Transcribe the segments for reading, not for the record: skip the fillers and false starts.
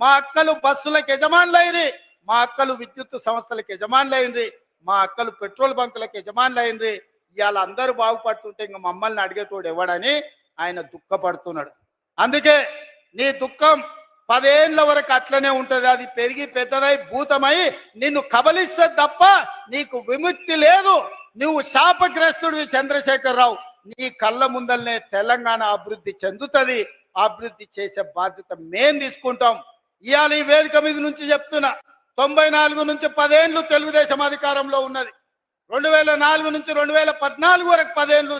మా అక్కలు బస్సులకు యజమానులైంది, మా అక్కలు విద్యుత్ సంస్థలకు యజమానులైంది, మా అక్కలు పెట్రోల్ బంకులకు యజమానులైంది. ఇవాళ అందరూ బాగుపడుతుంటే ఇంకా మమ్మల్ని అడిగేటోడు ఎవడని ఆయన దుఃఖపడుతున్నాడు. అందుకే నీ దుఃఖం 10 ఏళ్ల వరకు అట్లనే ఉంటది. అది పెరిగి పెద్దదై భూతమై నిన్ను కబలిస్తే తప్ప నీకు విముక్తి లేదు. నువ్వు శాపగ్రస్తుడివి చంద్రశేఖరరావు. నీ కళ్ళ ముందల్నే తెలంగాణ అభివృద్ధి చెందుతుంది. అభివృద్ధి చేసే బాధ్యత మేం తీసుకుంటాం. ఇవాళ ఈ వేదిక మీద నుంచి చెప్తున్నా, 94 నుంచి 10 ఏళ్ళు తెలుగుదేశం అధికారంలో ఉన్నది. 2004 నుంచి 2014 వరకు 10 ఏళ్ళు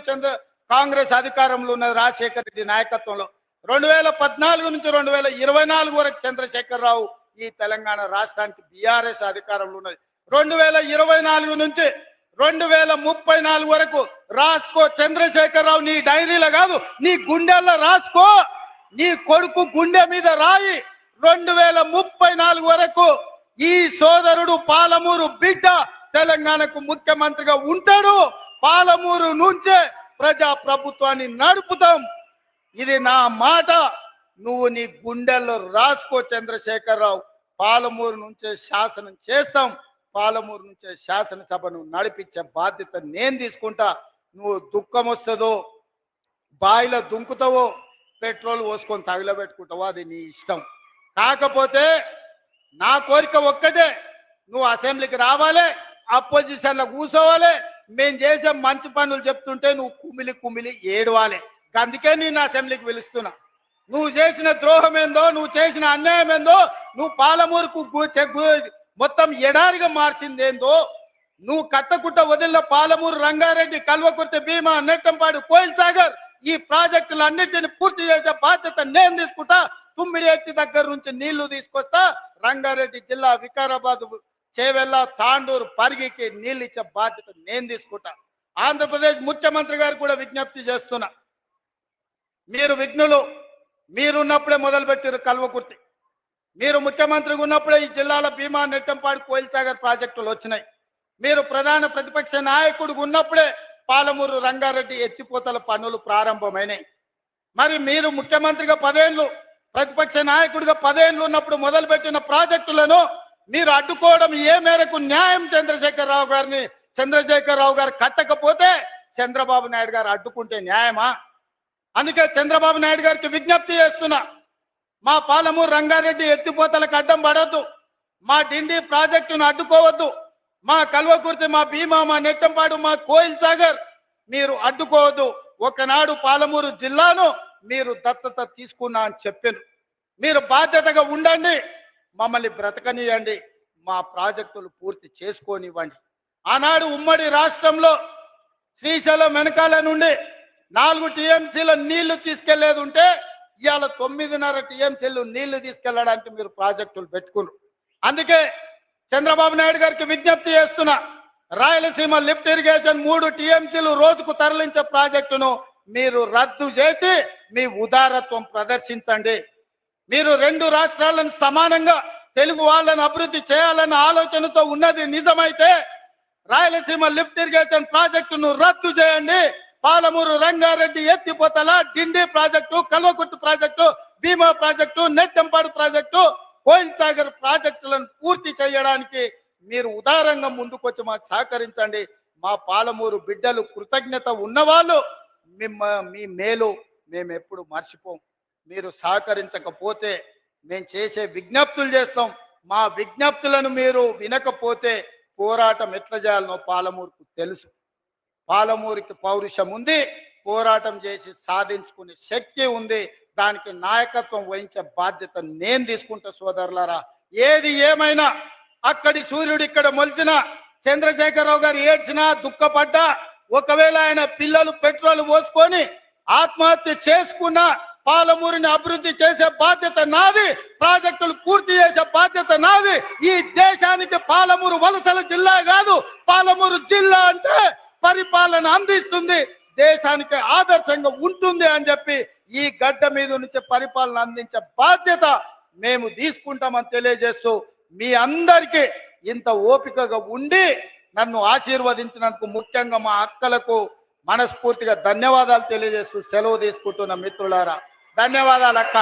కాంగ్రెస్ అధికారంలో ఉన్నది రాజశేఖర రెడ్డి నాయకత్వంలో. 2014 నుంచి 2024 వరకు చంద్రశేఖరరావు ఈ తెలంగాణ రాష్ట్రానికి బీఆర్ఎస్ అధికారంలో ఉన్నది. 2024 నుంచి 2034 వరకు రాసుకో చంద్రశేఖరరావు. నీ డైరీలో కాదు, నీ గుండెల్లో రాసుకో. నీ కొడుకు గుండె మీద రాయి. 2034 వరకు ఈ సోదరుడు పాలమూరు బిడ్డ తెలంగాణకు ముఖ్యమంత్రిగా ఉంటాడు. పాలమూరు నుంచే ప్రజా ప్రభుత్వాన్ని నడుపుతాం. ఇది నా మాట. నువ్వు నీ గుండెల్లో రాసుకో చంద్రశేఖరరావు. పాలమూరు నుంచే శాసనం చేస్తాం. పాలమూరు నుంచే శాసనసభను నడిపించే బాధ్యత నేను తీసుకుంటా. నువ్వు దుఃఖం వస్తుందో, బాయిలో దుంకుతావో, పెట్రోల్ పోసుకొని తగిలబెట్టుకుంటావో అది నీ ఇష్టం. కాకపోతే నా కోరిక ఒక్కటే, నువ్వు అసెంబ్లీకి రావాలి, అపోజిషన్లో కూర్చోవాలి. మేము చేసే మంచి పనులు చెప్తుంటే నువ్వు కుమిలి కుమిలి ఏడవాలి. అందుకే నేను అసెంబ్లీకి పిలుస్తున్నా. నువ్వు చేసిన ద్రోహం ఏందో, నువ్వు చేసిన అన్యాయం ఏందో, నువ్వు పాలమూరుకు మొత్తం ఎడారిగా మార్చిందేందో, నువ్వు కట్టకుట్ట వదిలిన పాలమూరు, రంగారెడ్డి, కల్వకుర్తి, భీమా, నెట్టంపాడు, కోయిల్ సాగర్ ఈ ప్రాజెక్టులన్నింటినీ పూర్తి చేసే బాధ్యత నేను తీసుకుంటా. తుమ్మిడి ఎత్తి దగ్గర నుంచి నీళ్లు తీసుకొస్తా. రంగారెడ్డి జిల్లా వికారాబాద్, చేవెళ్ళ, తాండూరు, పరిగికి నీళ్ళు ఇచ్చే బాధ్యత నేను తీసుకుంటా. ఆంధ్రప్రదేశ్ ముఖ్యమంత్రి గారు కూడా విజ్ఞప్తి చేస్తున్నా. మీరు విఘ్నులు, మీరున్నప్పుడే మొదలుపెట్టారు కల్వకుర్తి. మీరు ముఖ్యమంత్రిగా ఉన్నప్పుడే ఈ జిల్లాల భీమా, నెట్టంపాడు, కోయిల్ సాగర్ ప్రాజెక్టులు వచ్చినాయి. మీరు ప్రధాన ప్రతిపక్ష నాయకుడిగా ఉన్నప్పుడే పాలమూరు, రంగారెడ్డి ఎత్తిపోతల పనులు ప్రారంభమైనాయి. మరి మీరు ముఖ్యమంత్రిగా 10 ఏళ్ళు, ప్రతిపక్ష నాయకుడిగా 10 ఏళ్ళు ఉన్నప్పుడు మొదలుపెట్టిన ప్రాజెక్టులను మీరు అడ్డుకోవడం ఏ మేరకు న్యాయం? చంద్రశేఖరరావు గారు కట్టకపోతే చంద్రబాబు నాయుడు గారు అడ్డుకుంటే న్యాయమా? అందుకే చంద్రబాబు నాయుడు గారికి విజ్ఞప్తి చేస్తున్నా, మా పాలమూరు, రంగారెడ్డి ఎత్తిపోతలకు అడ్డం పడవద్దు, మా డిండి ప్రాజెక్టును అడ్డుకోవద్దు, మా కల్వకుర్తి, మా భీమా, మా నెట్టంపాడు, మా కోయిల్ సాగర్ మీరు అడ్డుకోవద్దు. ఒకనాడు పాలమూరు జిల్లాను మీరు దత్తత తీసుకున్నా అని చెప్పారు. మీరు బాధ్యతగా ఉండండి, మమ్మల్ని బ్రతకనియండి, మా ప్రాజెక్టులు పూర్తి చేసుకోనివ్వండి. ఆనాడు ఉమ్మడి రాష్ట్రంలో శ్రీశైలం వెనకాల నుండి 4 టీఎంసీల నీళ్లు తీసుకెళ్లేది ఉంటే ఇవాళ 9.5 టీఎంసీలు నీళ్లు తీసుకెళ్లడానికి మీరు ప్రాజెక్టులు పెట్టుకున్నారు. అందుకే చంద్రబాబు నాయుడు గారికి విజ్ఞప్తి చేస్తున్నా, రాయలసీమ లిఫ్ట్ ఇరిగేషన్ 3 టీఎంసీలు రోజుకు తరలించే ప్రాజెక్టును మీరు రద్దు చేసి మీ ఉదారత్వం ప్రదర్శించండి. మీరు 2 రాష్ట్రాలను సమానంగా తెలుగు వాళ్ళను అభివృద్ధి చేయాలన్న ఆలోచనతో ఉన్నది నిజమైతే రాయలసీమ లిఫ్ట్ ఇరిగేషన్ ప్రాజెక్టును రద్దు చేయండి. పాలమూరు, రంగారెడ్డి ఎత్తిపోతల, డిండి ప్రాజెక్టు, కల్వకుర్తి ప్రాజెక్టు, భీమా ప్రాజెక్టు, నెట్టంపాడు ప్రాజెక్టు, కోయిల్ సాగర్ ప్రాజెక్టులను పూర్తి చేయడానికి మీరు ఉదారంగా ముందుకొచ్చి మాకు సహకరించండి. మా పాలమూరు బిడ్డలు కృతజ్ఞత ఉన్నవాళ్ళు, మీ మేలు మేము ఎప్పుడు మర్చిపోం. మీరు సహకరించకపోతే మేము చేసే విజ్ఞప్తులు చేస్తాం. మా విజ్ఞప్తులను మీరు వినకపోతే పోరాటం ఎట్లా చేయాలనో పాలమూరుకు తెలుసు. పాలమూరికి పౌరుషం ఉంది, పోరాటం చేసి సాధించుకునే శక్తి ఉంది. దానికి నాయకత్వం వహించే బాధ్యత నేను తీసుకుంటా. సోదరులారా, ఏది ఏమైనా అక్కడి సూర్యుడు ఇక్కడ మొలిచిన చంద్రశేఖరరావు గారు ఏడ్చినా, దుఃఖపడ్డా, ఒకవేళ ఆయన పిల్లలు పెట్రోల్ పోసుకొని ఆత్మహత్య చేసుకున్నా పాలమూరుని అభివృద్ధి చేసే బాధ్యత నాది, ప్రాజెక్టులు పూర్తి చేసే బాధ్యత నాది. ఈ దేశానికి పాలమూరు వలసల జిల్లా కాదు, పాలమూరు జిల్లా అంటే పరిపాలన అందిస్తుంది, దేశానికి ఆదర్శంగా ఉంటుంది అని చెప్పి ఈ గడ్డ మీద నుంచి పరిపాలన అందించే బాధ్యత మేము తీసుకుంటామని తెలియజేస్తూ మీ అందరికీ ఇంత ఓపికగా ఉండి నన్ను ఆశీర్వదించినందుకు ముఖ్యంగా మా అక్కలకు మనస్ఫూర్తిగా ధన్యవాదాలు తెలియజేస్తూ సెలవు తీసుకుంటున్న మిత్రులారా, ధన్యవాదాలు అక్క.